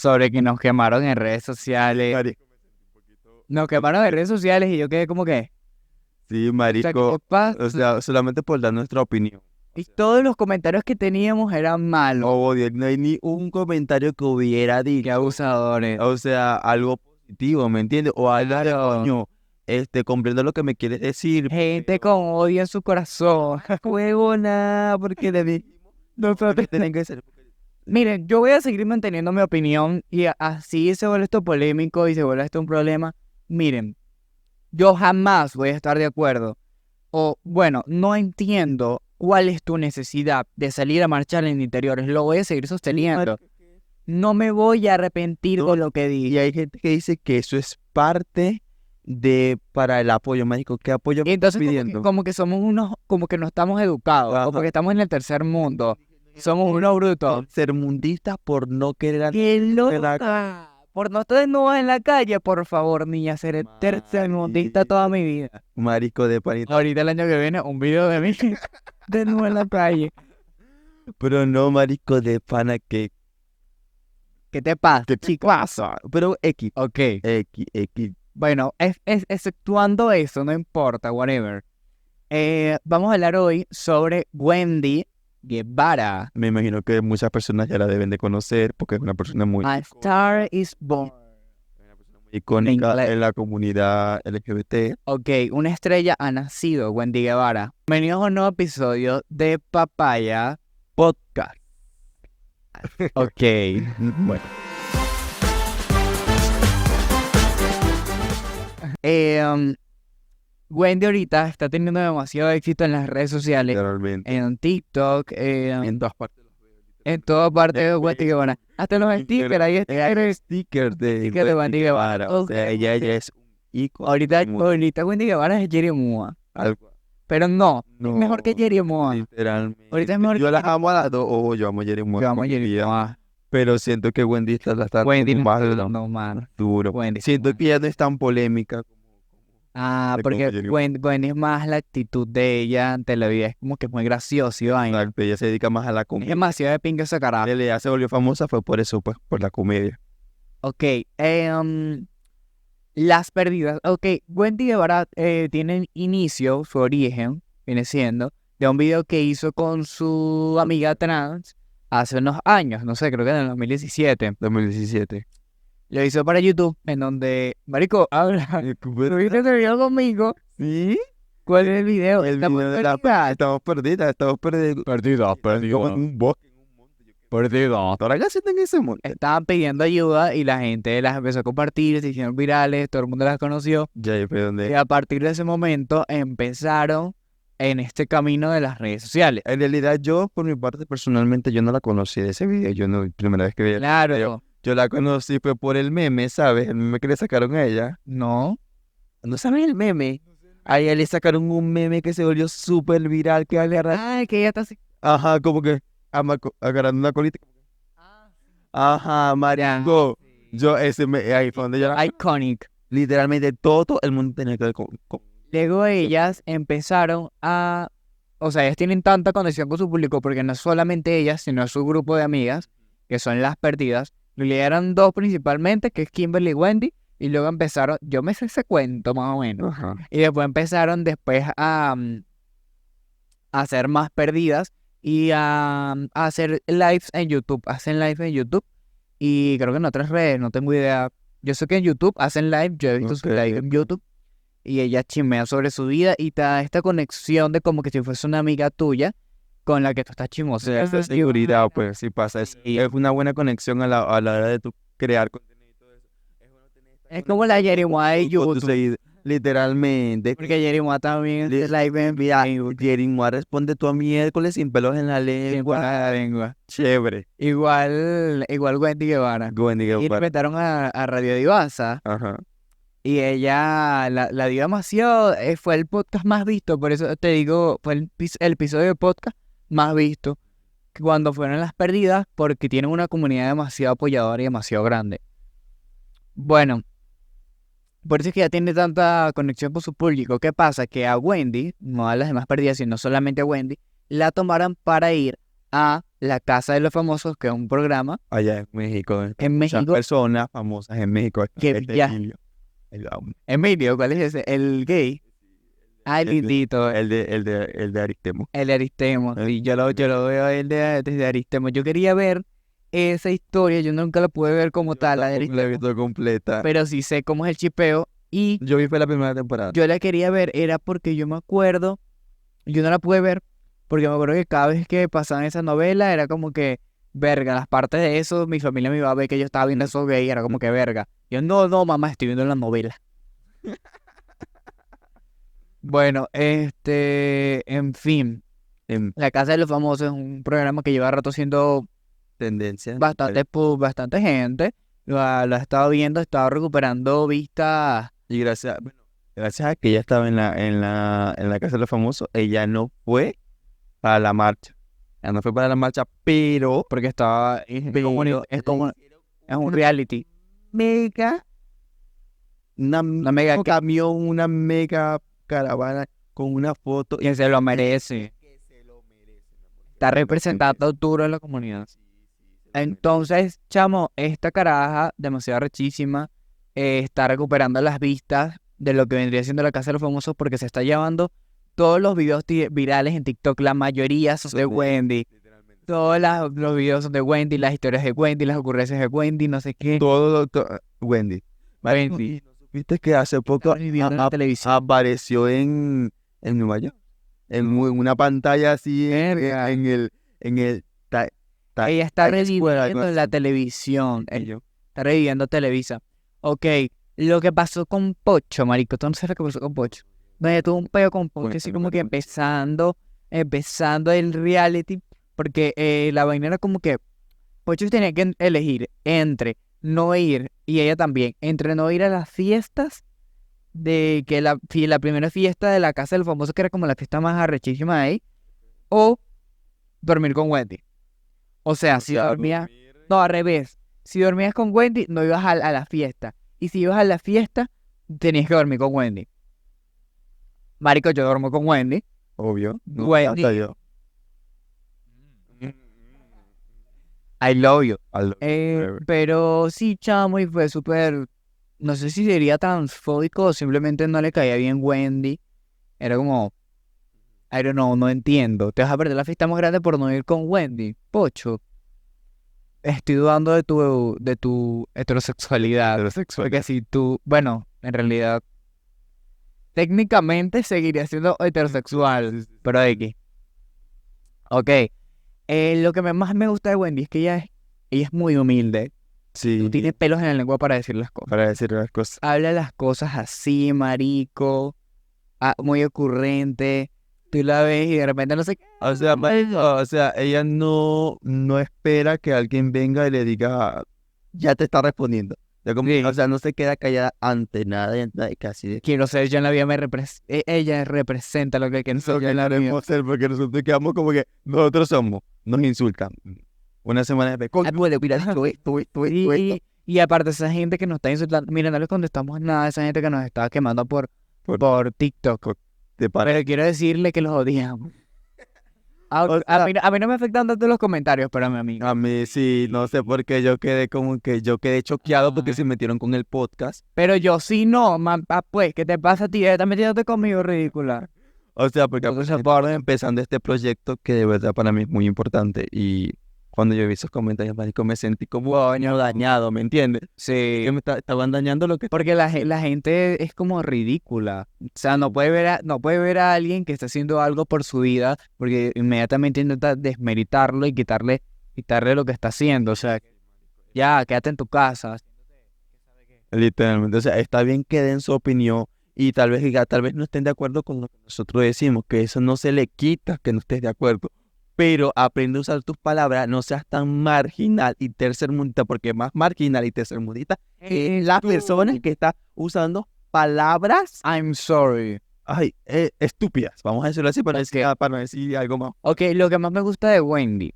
sobre que nos quemaron en redes sociales. Marico, me sentí un poquito... Nos quemaron en redes sociales y yo quedé como que, Sí, o sea, ¿qué marico. pasa? O sea, solamente por dar nuestra opinión. O Y sea, todos los comentarios que teníamos eran malos. odio, no hay ni un comentario que hubiera Qué dicho. abusadores. O sea, algo positivo, ¿me entiendes? O algo de Claro. coño, comprendo lo que me quieres decir. Gente con odio en su corazón. Huevona, porque le dijimos Nosotros- que tienen que ser. Miren, yo voy a seguir manteniendo mi opinión y así se vuelve esto polémico y se vuelve esto un problema. Miren, yo jamás voy a estar de acuerdo. O, bueno, no entiendo cuál es tu necesidad de salir a marchar en interiores. Lo voy a seguir sosteniendo. No me voy a arrepentir No, con lo que Y dije. hay gente que dice que eso es parte para el apoyo, marico. ¿Qué apoyo Y me estás entonces pidiendo? como que somos unos, como que no estamos educados, Ajá. o porque estamos en el tercer mundo. Somos unos brutos. Tercermundista por no querer a ¡Qué en la- loca! Por no estar desnuda en la calle, por favor, niña, seré tercermundista toda mi vida. marico de panita. Ahorita el año que viene, un video de mí desnuda en la calle. Pero no, marico de pana que ¿Qué te pasa, ¿qué te chico? pasa? Pero X, Ok, X. bueno, exceptuando eso, no importa, whatever. Vamos a hablar hoy sobre Wendy Guevara. Me imagino que muchas personas ya la deben de conocer porque es una persona muy A Star is Born. icónica inglés. en la comunidad LGBT. Ok, una estrella ha nacido, Wendy Guevara. Bienvenidos a un nuevo episodio de Papaya Podcast. Ok, bueno. Wendy ahorita está teniendo demasiado éxito en las redes sociales, Literalmente. en TikTok, En todas partes. en todas partes de Wendy Guevara. Hasta los stickers, ahí Hay stickers. stickers de Stickers de Wendy Guevara. O sea, ella es un ícono. Ahorita Wendy Guevara es Jerry Mua. Algo. Pero no, es No, mejor que Jerry Mua. literalmente. Ahorita es mejor Yo que las amo a las dos, o yo amo a Jerry Moore Yo amo a con Jerry vida, Mua. pero siento que Wendy está Wendy como no más está dando, mano. duro. Wendy está Siento mal. que ya no es tan polémica como Ah, de porque como Jerry Moore. Wendy es más la actitud de ella ante la vida. Es como que es muy gracioso y vaina. Exacto, ella se dedica más a la Es comedia. demasiado de pinga esa carajo. Ella ya se volvió famosa fue por eso, pues, por la comedia. Ok, las perdidas. Ok, Wendy Guevara tiene inicio, su origen, viene siendo, de un video que hizo con su amiga trans hace unos años, no sé, creo que en el 2017. 2017. Lo hizo para YouTube, en donde, marico, habla. ¿Lo viste ese video conmigo? ¿Sí? ¿Cuál es el video? El Estamos video de la... perdidas. Estamos perdidas. Perdidas, Como en un bosque, en un monte. perdidas. Ahora qué hacen en ese monte. Estaban pidiendo ayuda y la gente las empezó a compartir, se hicieron virales, todo el mundo las conoció. Ya ahí fue Y donde... a partir de ese momento empezaron en este camino de las redes sociales. En realidad yo, por mi parte, personalmente, yo no la conocí de ese video. Yo no, primera vez que veía. Claro, Yo la conocí fue por el meme, ¿sabes? El meme que le sacaron a ella. no. ¿No sabes el meme? A ella le sacaron un meme que se volvió súper viral, que agarra... Ay, que ella está así. Ajá, como que agarrando una colita. Ajá, marico. Yo, ahí fue donde yo la... Iconic. Literalmente todo el mundo tenía que ver con... Luego ellas empezaron a... O sea, ellas tienen tanta conexión con su público porque no solamente ellas, sino su grupo de amigas, que son las perdidas. Eran dos principalmente, que es Kimberly y Wendy. Y luego empezaron, yo me sé ese cuento más o menos. Ajá. Y después empezaron a hacer más perdidas y a hacer lives en YouTube. Hacen live en YouTube y creo que en otras redes, no tengo idea. Yo sé que en YouTube hacen live, yo he visto su Ok. live en YouTube y ella chismea sobre su vida y te da esta conexión de como que si fuese una amiga tuya con la que tú estás O chismosa. sea, esa seguridad, pues, sí pasa. Es una buena conexión a la hora de tu crear contenido y todo eso. Es bueno tener esta Es como la Jerimoa de conexión con tus YouTube. seguidores. Literalmente. Porque Jerimoa también hace live en Mira, Facebook. Jerry Moore responde tú a miércoles sin pelos en la lengua. la lengua. Chévere. Igual Wendy Guevara. Wendy Y Guevara. inventaron a Radio Divasa. Ajá. Y ella la dio demasiado. Fue el podcast más visto. Por eso te digo, fue el episodio de podcast más visto. Cuando fueron las perdidas. Porque tienen una comunidad demasiado apoyadora y demasiado grande. Bueno. Por eso es que ya tiene tanta conexión con su público. ¿Qué pasa? Que a Wendy, no a las demás perdidas, sino solamente a Wendy, la tomaron para ir a La Casa de los Famosos, que es un programa Allá en México. en Muchas México. personas famosas en México. Que ya- Emilio. El, Emilio, ¿cuál es ese? El gay. Ay, lindito. el de Aristemo. El de Aristemo. El- Sí, yo lo veo a él desde Aristemo. Yo quería ver esa historia, yo nunca la pude ver como tal, la de Tampoco la he Aristemo, visto completa. pero sí sé cómo es el chipeo. Y Yo vi fue la primera temporada. yo la quería ver, era porque yo me acuerdo, yo no la pude ver, porque me acuerdo que cada vez que pasaban esa novela era como que, verga, las partes de eso, mi familia me iba a ver que yo estaba viendo eso gay, era como que verga. Yo, no, mamá, estoy viendo la novela. Bueno, en fin, En La Casa de los Famosos es un programa que lleva rato siendo tendencia. bastante gente. Lo ha estado viendo, ha estado recuperando vistas. Y gracias a que ella estaba en la Casa de los Famosos, ella no fue para la marcha. Ella no fue para la marcha, pero Porque estaba, es un reality. mega, una mega un camión, una mega caravana con una foto. Y se lo merece. Que se lo merece, mi amor. Está representando duro a la comunidad. Entonces, chamo, esta caraja, demasiado rechísima, está recuperando las vistas de lo que vendría siendo La Casa de los Famosos porque se está llevando todos los videos virales en TikTok, la mayoría son de Wendy. Literalmente. Todos los videos son de Wendy, las historias de Wendy, las ocurrencias de Wendy, no sé qué. Wendy. Marico, Wendy. ¿y no supiste que hace poco Está reviviendo en la televisión. apareció en Nueva York? En una pantalla así Verga. en el Ella está Times Square, algo reviviendo en la así. televisión. Y yo, Está reviviendo Televisa. Ok, lo que pasó con Pocho, marico, ¿tú no sabes lo que pasó con Pocho? No, ella tuvo un peo con Pocho, así como que empezando el reality, porque la vaina era como que Pocho tenía que elegir entre no ir, y ella también, entre no ir a las fiestas de que la primera fiesta de la Casa del Famoso, que era como la fiesta más arrechísima de ahí, o dormir con Wendy. O sea, si dormía, no, al revés. Si dormías con Wendy, no ibas a la fiesta. Y si ibas a la fiesta, tenías que dormir con Wendy. Marico, yo duermo con Wendy. obvio. No, Wendy. hasta yo. I love you. I love you forever. Pero sí, chamo, y fue súper. No sé si sería transfóbico o simplemente no le caía bien Wendy. Era como. I don't know, no entiendo. Te vas a perder la fiesta más grande por no ir con Wendy. Pocho. Estoy dudando de tu heterosexualidad. Heterosexual. Porque si tú, bueno, en realidad, técnicamente seguiría siendo heterosexual, pero de qué. Ok, lo que más me gusta de Wendy es que ella es muy humilde. Sí, No tiene pelos en la lengua para decir las cosas. para decir las cosas. Habla las cosas así, marico, muy ocurrente. Tú la ves y de repente no sé qué. O sea, ella no espera que alguien venga y le diga, ya te está respondiendo. Ya como- Sí. O sea, no se queda callada ante nada, casi de Quiero ser yo en la vida, ella representa lo que quiero ser yo en la vida. queremos ser, porque nosotros quedamos como que nosotros somos, nos insultan. Una semana después, coño, Pues, mira, esto. Y aparte esa gente que nos está insultando, mira, no les contestamos nada a esa gente que nos está quemando por TikTok. te parece. Pero quiero decirle que los odiamos. A mí no me afectan tanto los comentarios, pero a mi amigo. A mí sí, no sé por qué yo quedé choqueado porque se metieron con el podcast. Pero yo sí no, pues, ¿qué te pasa a ti? Estás metiéndote conmigo, ridícula. O sea, porque Entonces, estamos empezando este proyecto que de verdad para mí es muy importante. Y cuando yo vi esos comentarios, marico, me sentí como dañado, ¿me entiendes? Sí. Que me estaban dañando lo que... Porque la gente es como ridícula. O sea, no puede ver a alguien que está haciendo algo por su vida porque inmediatamente intenta desmeritarlo y quitarle lo que está haciendo. O sea, ya, quédate en tu casa. Literalmente, o sea, está bien que den su opinión y tal vez no estén de acuerdo con lo que nosotros decimos, que eso no se le quita que no estés de acuerdo, pero aprende a usar tus palabras, no seas tan marginal y tercermundista, porque más marginal y tercermundista es la persona que está usando palabras, I'm sorry. estúpidas, vamos a decirlo así para no decir algo más. Ok, lo que más me gusta de Wendy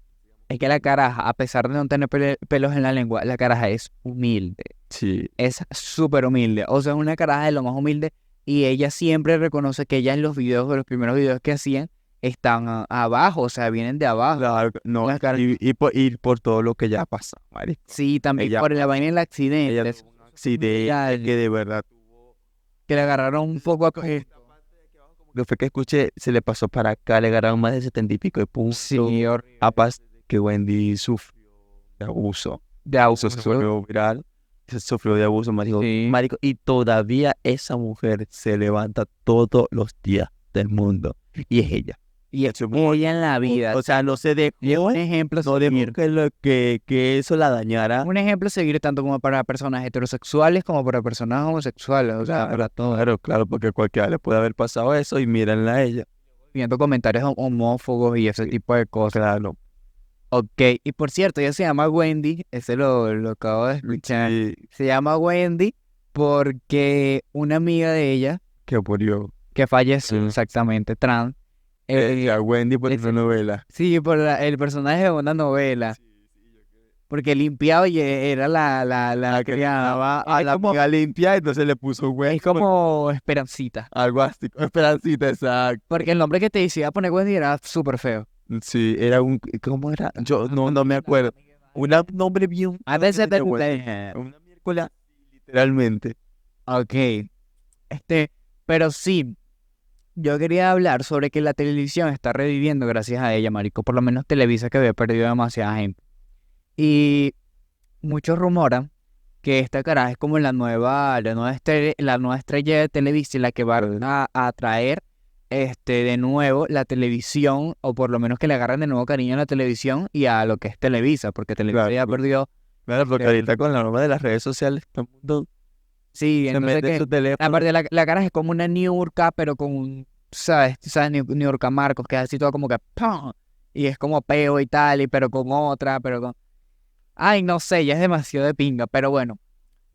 es que la caraja, a pesar de no tener pelos en la lengua, la caraja es humilde. Sí, Es súper humilde. O sea, es una caraja de lo más humilde. Y ella siempre reconoce que ella en los videos, los primeros videos que hacían, están abajo, o sea, vienen de abajo. Claro, no, Las caras- y por todo lo que ya pasa, marico. Sí, también Ella, por la vaina del accidente. ella tuvo un accidente Viral, que de verdad tuvo. que le agarraron un poco a Lo fue que escuché, se le pasó para acá, le agarraron más de 70 y pico de puntos. Sí, Aparte de que Wendy sufrió de abuso. de Eso abuso. se volvió viral. Se sufrió de abuso, marico. Sí. Marico, y todavía esa mujer se levanta todos los días del mundo. Y es ella. Y es ella en la vida. O sea, no se dejó, Y es un ejemplo a no dejó seguir. que eso la dañara. Un ejemplo a seguir tanto como para personas heterosexuales como para personas homosexuales. O sea, para todos. Claro, porque cualquiera le puede haber pasado eso y mírenla a ella. Viendo comentarios homófobos y ese Sí. tipo de cosas. Claro. Ok, y por cierto, ella se llama Wendy, ese lo acabo de escuchar. Sí, Se llama Wendy porque una amiga de ella, que murió. que falleció Mm. exactamente, trans, A Wendy por ese- una novela. sí, por el personaje de una novela, porque limpiaba y era la Que criada. estaba a Es la como, amiga limpia, entonces le puso Wendy. es como Esperancita, Algo así, Esperancita, exacto. porque el nombre que te decía poner Wendy era súper feo. Sí, era un, ¿cómo era? Yo no me acuerdo. Un nombre bien. A veces de Wendy. Una miércoles, literalmente. Ok, pero sí, yo quería hablar sobre que la televisión está reviviendo gracias a ella, marico. Por lo menos Televisa, que había perdido demasiada gente. Y muchos rumoran que esta caraja es como la nueva estrella de Televisa, y la que va a traer de nuevo la televisión, o por lo menos que le agarren de nuevo cariño a la televisión y a lo que es Televisa, porque Televisa Claro. ya perdió. Claro, porque ahorita con la norma de las redes sociales, todo el mundo Sí, se entonces mete en que su teléfono. aparte la caraja es como una Niurka, pero con un, ¿sabes? Niurka Marcos, que es así todo como que ¡pum! Y es como peo y tal, pero con otra, pero con... Ay, no sé, ya es demasiado de pinga, pero bueno.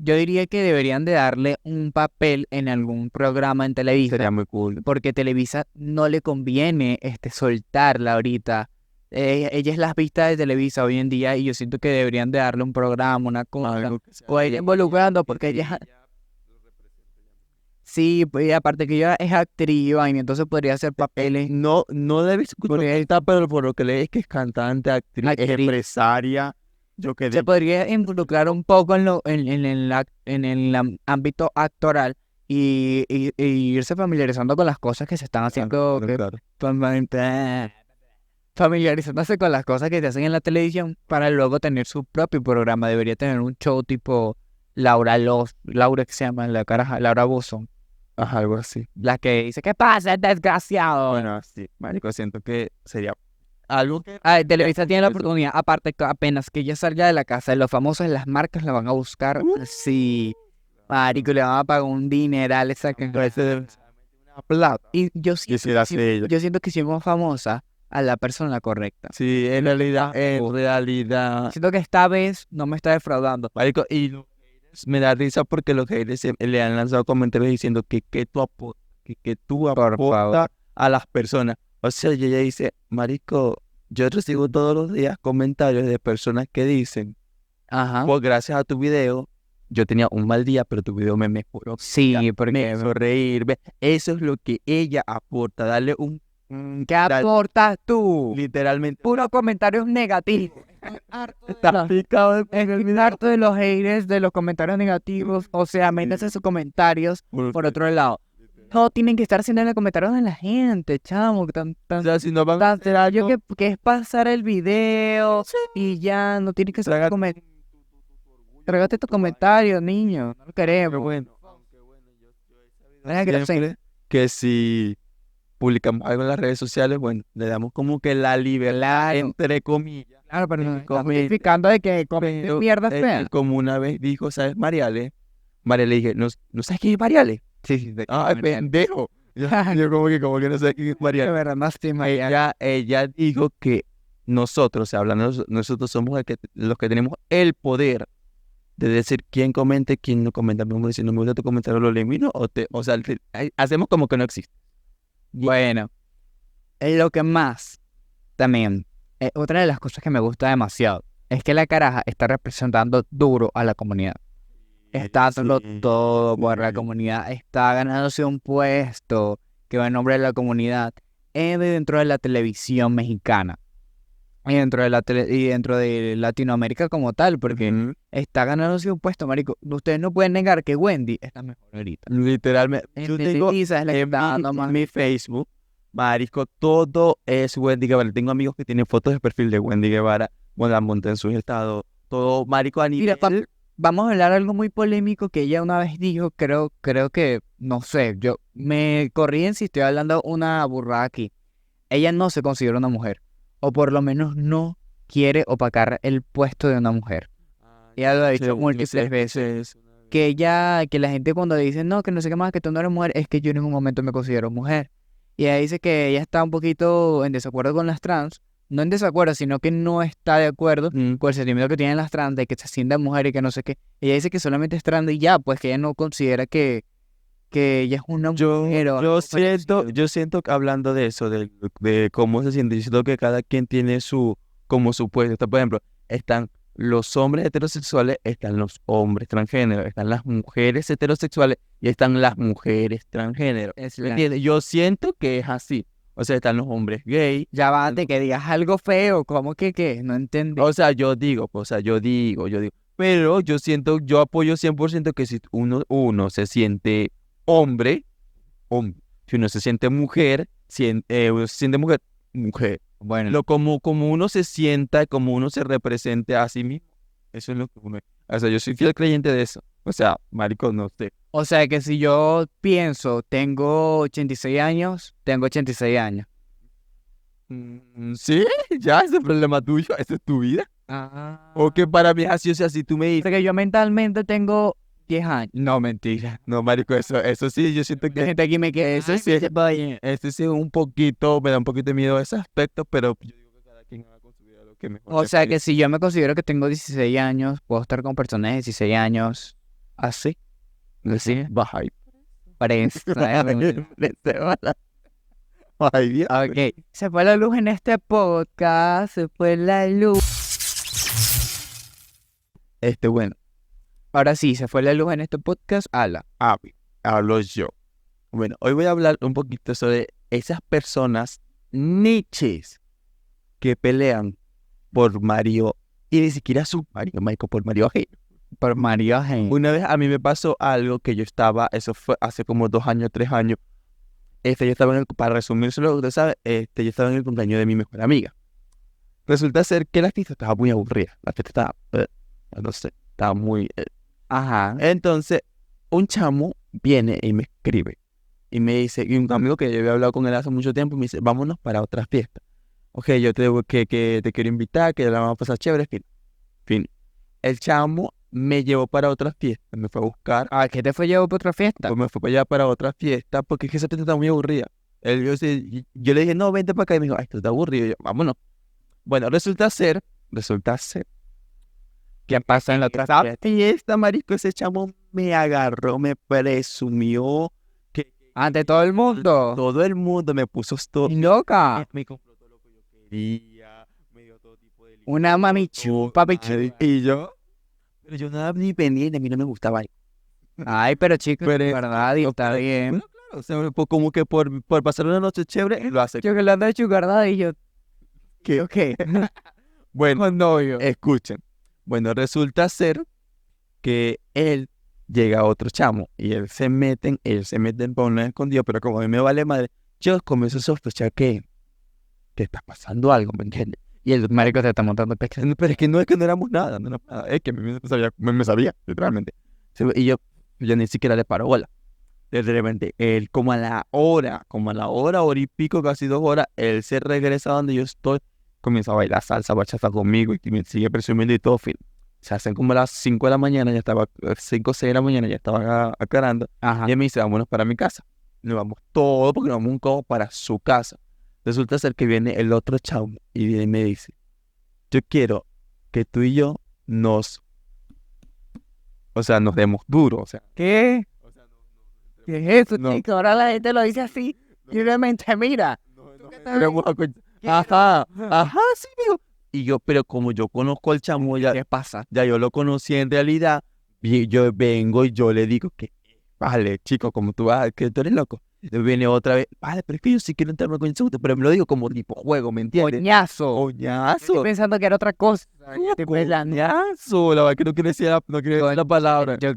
Yo diría que deberían de darle un papel en algún programa en Televisa, Sería muy cool. porque Televisa no le conviene soltarla ahorita. Ella es la vista de Televisa hoy en día, y yo siento que deberían de darle un programa, una cosa, Algo que sea o a ella involucrando, porque ella... Sí, pues y aparte que ella es actriz, y vaina, entonces podría hacer papeles. No debe escuchar, pero por lo que leí es que es cantante, actriz, es Actriz. empresaria. Yo que Se podría involucrar un poco en el ámbito actoral, y irse familiarizando con las cosas que se están haciendo, familiarizándose con las cosas que se hacen en la televisión para luego tener su propio programa. Debería tener un show tipo Laura que se llama la caraja, Laura Bozo, Ajá, algo así. la que dice, ¿qué pasa, desgraciado? Bueno, sí, marico, siento que sería algo que... Televisa tiene la eso. oportunidad, aparte que apenas que ella salga de la casa de los famosos, las marcas la van a buscar. Sí, marico, le van a pagar un dineral esa que... Una plata. Y yo Quisiera ser ella. siento que si es famosa a la persona correcta. Sí, en realidad. Siento que esta vez no me está defraudando. Marico, y los haters me da risa porque los haters le han lanzado comentarios diciendo que tú aportas, que tú aportas a las personas. O sea, y ella dice, marico, yo recibo todos los días comentarios de personas que dicen, Ajá. pues gracias a tu video, yo tenía un mal día, pero tu video me mejoró. Sí, porque... Me hizo reír. Eso es lo que ella aporta, darle un... ¿Qué aportas tú? Literalmente. Puros comentarios negativos. Está picado Estoy harto de los haters, de los comentarios negativos. O sea, métanse sus comentarios por otro lado. No tienen que estar haciendo los comentarios de la gente, chamo. O sea, si no van a hacer Yo algo, que es pasar el video y ya, no tienes que ser trágate tu comentario, niño. No lo queremos. pero bueno, Deja que lo siempre que si publicamos algo en las redes sociales, bueno, le damos como que la libertad, entre comillas. Claro, pero no Comenta. justificando de que comentes mierda fea. Como una vez dijo, ¿sabes, Mariale? Mariale dije, ¿no sabes quién es Mariale? Sí. Ah, pendejo. Yo como que no sé quién es De Mariale. verdad, no estoy mal. Ella dijo que nosotros, o sea, hablando, nosotros somos los que tenemos el poder de decir quién comente, quién no comenta. Me decir, no me gusta tu comentario, lo elimino, o sea, hacemos como que no existe. Bueno, lo que más también, otra de las cosas que me gusta demasiado, es que la caraja está representando duro a la comunidad. Está haciendo todo por la comunidad, está ganándose un puesto que va en nombre de la comunidad. dentro de la televisión mexicana y dentro de Latinoamérica como tal, porque Ujú. está ganándose un puesto, marico. Ustedes no pueden negar que Wendy es la mejor ahorita. Literalmente, En yo tengo Televisa es la que en está dando más. mi Facebook, marico, todo es Wendy Guevara. Tengo amigos que tienen fotos de perfil de Wendy Guevara, bueno, la montan en sus estados, todo, marico, a Mira, nivel... vamos a hablar algo muy polémico que ella una vez dijo, creo que, no sé, yo me corrí si estoy hablando una burrada aquí. Ella no se considera una mujer, o por lo menos no quiere opacar el puesto de una mujer. Ella lo ha dicho múltiples veces. Que la gente cuando dice, no, que no sé qué más, que tú no eres mujer, es que yo en ningún momento me considero mujer. Y ella dice que ella está un poquito en desacuerdo con las trans, no en desacuerdo, sino que no está de acuerdo con el sentimiento que tienen las trans de que se sienten mujer y que no sé qué. Ella dice que solamente es trans y ya, pues que ella no considera que ella es una mujer o algo parecido. Yo siento que hablando de eso, de cómo se siente, yo siento que cada quien tiene como su puesto. Por ejemplo, están los hombres heterosexuales, están los hombres transgéneros, están las mujeres heterosexuales y están las mujeres transgéneros. ¿Me entiendes? Yo siento que es así. O sea, están los hombres gay. Ya va, antes que digas algo feo, ¿cómo que qué? No entendí. O sea, yo digo. Pero yo apoyo 100% que si uno se siente hombre, hombre. Si uno se siente mujer, uno se siente mujer, mujer. Bueno, Como uno se sienta, como uno se represente a sí mismo. Eso es lo que uno es. O sea, yo soy fiel creyente de eso. O sea, marico, no sé. o sea que si yo pienso, tengo 86 años, tengo 86 años. Sí, ya, ese es el problema tuyo, esa es tu vida. Ah. O que para mí es así, o sea, si tú me dices, Porque yo mentalmente tengo 10 años. No, mentira. no, marico, eso sí, yo siento La que gente aquí me queda. eso "Ay, sí, este sí un poquito, me da un poquito de miedo ese aspecto, pero yo digo que cada quien haga con su vida lo que mejor O le sea que parece. si yo me considero que tengo 16 años, puedo estar con personas de 16 años así. Así. Baja ahí. Presta. Ay, Dios. Ok. Se fue la luz en este podcast. Se fue la luz. Bueno, Ahora sí, se fue la luz en este podcast. Ala. hablo yo. Bueno, hoy voy a hablar un poquito sobre esas personas niches que pelean por Mario y ni siquiera su Mario, Michael, por Mario ajeno. Por María Gen. Una vez a mí me pasó algo que yo estaba, eso fue hace como 2 años, 3 años. Yo estaba para resumírselo, usted sabe, yo estaba en el cumpleaños de mi mejor amiga. Resulta ser que la fiesta estaba muy aburrida. La fiesta estaba, no sé, estaba muy... Ajá. Entonces, un chamo viene y me escribe. Y me dice, y un amigo que yo había hablado con él hace mucho tiempo, me dice, vámonos para otra fiesta. Ok, yo te digo que te quiero invitar, que la vamos a pasar chévere, fin. El chamo me llevó para otra fiesta, me fue a buscar, ¿A qué te fue llevado para otra fiesta? pues me fue para allá para otra fiesta, porque es que esa fiesta está muy aburrida. Yo le dije, no, vente para acá, y me dijo, ay, esto está aburrido, y yo, vámonos. Bueno, resulta ser ¿Qué pasa en la otra esa fiesta? fiesta, marico, ese chamo me agarró, me presumió, que Ante todo el mundo. todo el mundo me puso todo, Loca. me compró todo lo que yo quería, me dio todo tipo de Una mami licor, chupa, bicho. y yo, pero yo nada ni pendiente, a mí no me gustaba. Ay, pero chicos, Pero verdad, y está bien. Bueno, claro, o sea, como que por pasar una noche chévere, lo hace. Yo que le ando de chugardada y yo, ¿Qué? ok, Bueno, con novio. escuchen. Bueno, resulta ser que él llega a otro chamo y ellos se meten por un escondido, pero como a mí me vale madre, yo comienzo a sospechar que está pasando algo, ¿me entiendes? Y el Marico, te está montando pecho. pero es que no éramos nada, no éramos nada, es que me sabía, literalmente. Y yo ni siquiera le paro bola. De repente, él como a la hora, hora y pico, casi 2 horas, él se regresa donde yo estoy, comienza a bailar salsa, bachata conmigo y me sigue presumiendo y todo, fin. Se hacen como las 5 de la mañana, ya estaba, 5 o 6 de la mañana, ya estaba aclarando. Ajá. Y él me dice, vámonos para mi casa. Nos vamos todos porque nos vamos un cojo para su casa. Resulta ser que viene el otro chavo y viene y me dice, yo quiero que tú y yo nos demos duro, o sea. ¿Qué? O sea, ¿Qué es eso, No. chico? Ahora la gente lo dice así. Y obviamente, mira. Ajá, sí, mijo. Y yo, pero como yo conozco al chamo, ¿Qué pasa? ya yo lo conocí en realidad, y yo vengo y yo le digo que, vale, chico, como tú vas, que tú eres loco. Viene otra vez, vale, pero es que yo sí quiero entrarme con el segundo, pero me lo digo como tipo juego, ¿me entiendes? Coñazo. Coñazo. Estoy pensando que era otra cosa. Estoy pensando, Coñazo, la verdad que no quiero decir la palabra. yo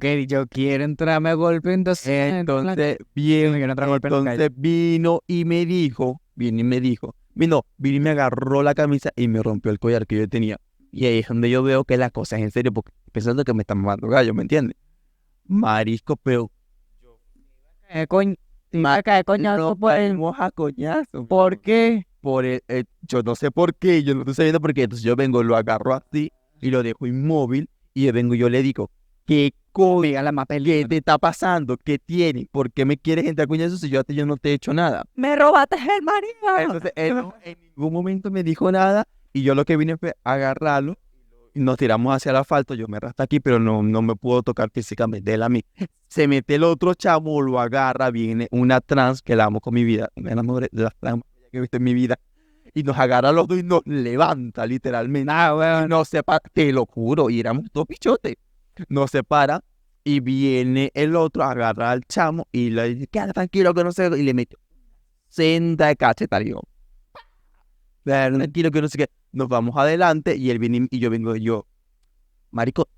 quiero entrarme a golpe, entonces Entonces, yo me quiero entrar a golpe en la calle. entonces vino y me dijo, vino y me agarró la camisa y me rompió el collar que yo tenía. Y ahí es donde yo veo que la cosa es en serio, porque pensando que me están mamando gallo, ¿me entiendes? Marisco, pero Te iba a caer coñazo no por el... caímos a coñazo. ¿Por qué? Yo no sé por qué, yo no estoy sabiendo por qué. Entonces yo vengo, lo agarro así y lo dejo inmóvil y vengo y yo le digo, ¿qué Diga la más ¿qué peligrosa. te está pasando? ¿Qué tienes? ¿Por qué me quieres entrar a coñazo si yo no te he hecho nada? ¡Me robaste el marido! Entonces él en ningún momento me dijo nada y yo lo que vine fue agarrarlo y nos tiramos hacia el asfalto. Yo me arrastro aquí, pero no me puedo tocar físicamente él a mí. Se mete el otro chamo, lo agarra, viene una trans que la amo con mi vida, una de las mejores de las trans que he visto en mi vida, y nos agarra a los dos y nos levanta literalmente. Y nos separa, te lo juro, y éramos dos bichotes. Nos separa y viene el otro, agarra al chamo y le dice, quédate tranquilo que no sé, y le mete senda de cachetario. Tranquilo que no sé qué. Nos vamos adelante y él viene y yo vengo yo, marico,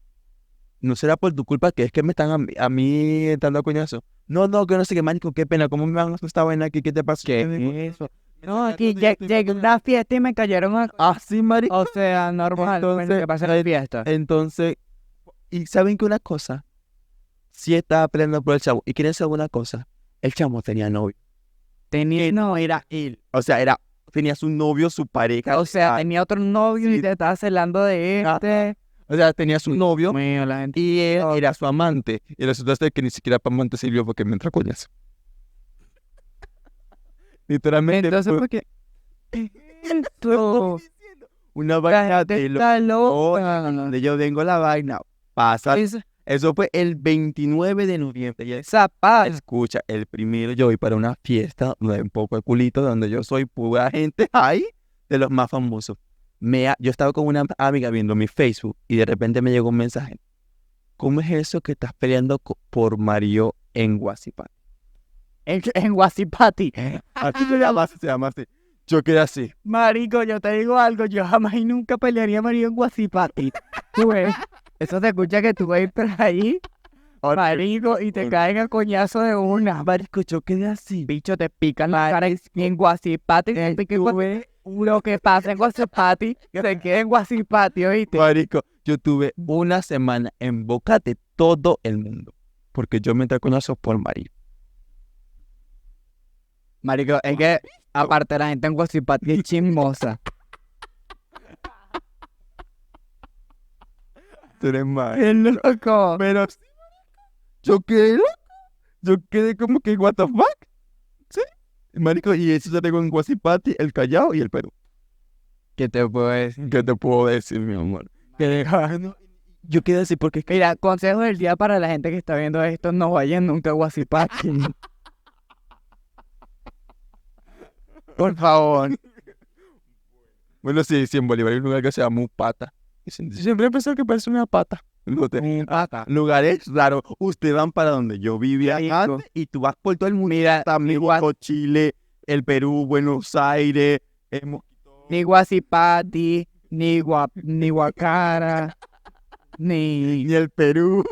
no será por tu culpa que es que me están a mí dando a coñazo. No, que no sé qué, marico, qué pena, ¿cómo me van a hacer esta vaina aquí? ¿Qué te pasa? ¿Qué es eso? No, aquí llegué a una fiesta y me cayeron a... Así, marico. O sea, normal. Entonces, ¿qué pasa en la fiesta? Entonces, y saben que una cosa, sí estaba peleando por el chavo. Y quieren saber una cosa, el chamo tenía novio. Tenía... No era él. O sea, tenía su novio, su pareja. O sea, tenía otro novio y sí. te estaba celando de este. O sea, tenía su novio Mío, la gente. y él era su amante. Y resulta ser que ni siquiera para amante sirvió porque me entró con eso. Literalmente. Entonces, fue ¿por qué? Tú... una vaina de Está loca. donde yo vengo la vaina. Pasa. Esa- Eso fue el 29 de noviembre. Y Zapato. escucha, el primero yo voy para una fiesta, un poco de culito, donde yo soy pura gente ahí, de los más famosos. Yo estaba con una amiga viendo mi Facebook y de repente me llegó un mensaje. ¿Cómo es eso que estás peleando por Mario en Guasipati? En Guasipati. Así se llama así. Yo quedé así. Marico, yo te digo algo, yo jamás y nunca pelearía a Mario en Guasipati. Tú ves, eso se escucha que tú entras ahí, marico, y te caen a coñazo de una. Marico, yo quedé así. Bicho, te pican la cara y en Guasipati, lo que pasa en Guasipati, se queda en Guasipati, ¿oíste? Marico, yo tuve una semana en boca de todo el mundo. Porque yo me entré con eso por Mario. Marico, es que aparte la gente en Guasipati es chismosa. Tú eres mal. Es loco. Pero sí, yo quedé loco. Yo quedé como que, what the fuck. Sí. Marico, y eso se tengo en Guasipati, el Callao y el Perú. ¿Qué te puedo decir? ¿Qué te puedo decir, mi amor? Yo quedé así porque es que Mira, consejo del día para la gente que está viendo esto, no vayan nunca a Guasipati. Por favor. bueno, sí, en Bolívar hay un lugar que se llama Upata. Y siempre he pensado que parece una pata. Pata. Lugares raros. Ustedes van para donde yo vivía Rico. antes y tú vas por todo el mundo. Mira, México, Chile, el Perú, Buenos Aires, ni Guasipati, ni Guacara, ni el Perú,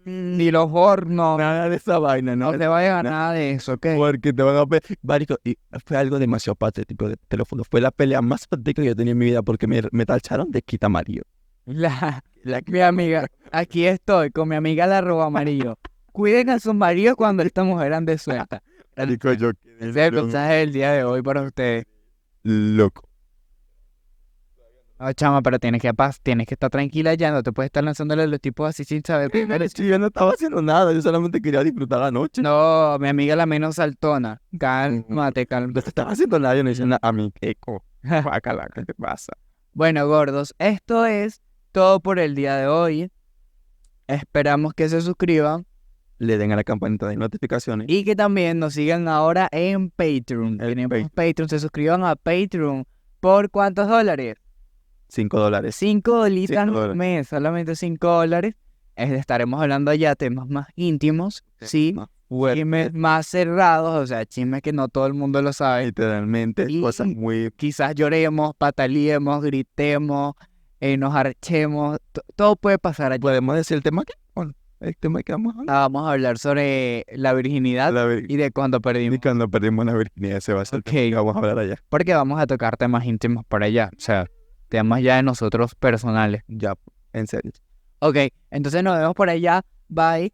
ni Los Hornos. nada de esa vaina, ¿no? No te vayas a nada de eso, ¿ok? Porque te van a ver. Marico, y fue algo demasiado patético de teléfono. Fue la pelea más patética que yo tenía en mi vida porque me tacharon de quita Mario. Mi amiga, aquí estoy con mi amiga la roba amarillo. Cuiden a sus maridos cuando esta mujer ande suelta. Marico, yo Ese es el mensaje del día de hoy para ustedes. loco. No, chama, pero tienes que estar tranquila ya, no te puedes estar lanzándole a los tipos así sin saber primero. Yo no estaba haciendo nada, yo solamente quería disfrutar la noche. No, mi amiga la menos saltona. Cálmate, No cálmate. te estaba haciendo nada, yo no hice nada. A mí, eco. Guácala, ¿qué te pasa? Bueno, gordos, esto es todo por el día de hoy. Esperamos que se suscriban Le den a la campanita de notificaciones. y que también nos sigan ahora en Patreon. Tenemos Patreon. Patreon, se suscriban a Patreon. ¿Por cuántos dólares? $5. 5 dolitas al $5. mes, solamente $5. Estaremos hablando ya de temas más íntimos, sí. fuertes, chismes más cerrados, o sea, chismes que no todo el mundo lo sabe. literalmente, Y cosas muy... quizás lloremos, pataleemos, gritemos, nos archemos, todo puede pasar allí. ¿Podemos decir el tema aquí? Bueno, el tema que vamos a hablar. Vamos a hablar sobre la virginidad La vir- y de cuando Y perdimos, cuando perdimos la virginidad, ese va a ser el tema Ok. que vamos a hablar allá. porque vamos a tocar temas íntimos por allá, o sea, temas ya de nosotros personales. Ya, en serio. Ok, entonces nos vemos por allá, bye,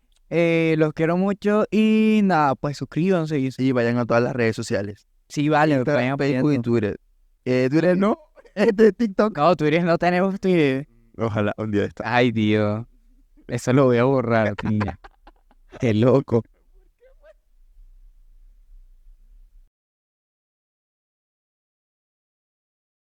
los quiero mucho y nada, pues suscríbanse y Y vayan a todas las redes sociales. sí, vale, Instagram, vayan Facebook y pidiendo. Twitter. Twitter no, de TikTok. No, Twitter no tenemos Twitter. Ojalá un día está. Ay, Dios, eso lo voy a borrar, niña. Qué loco.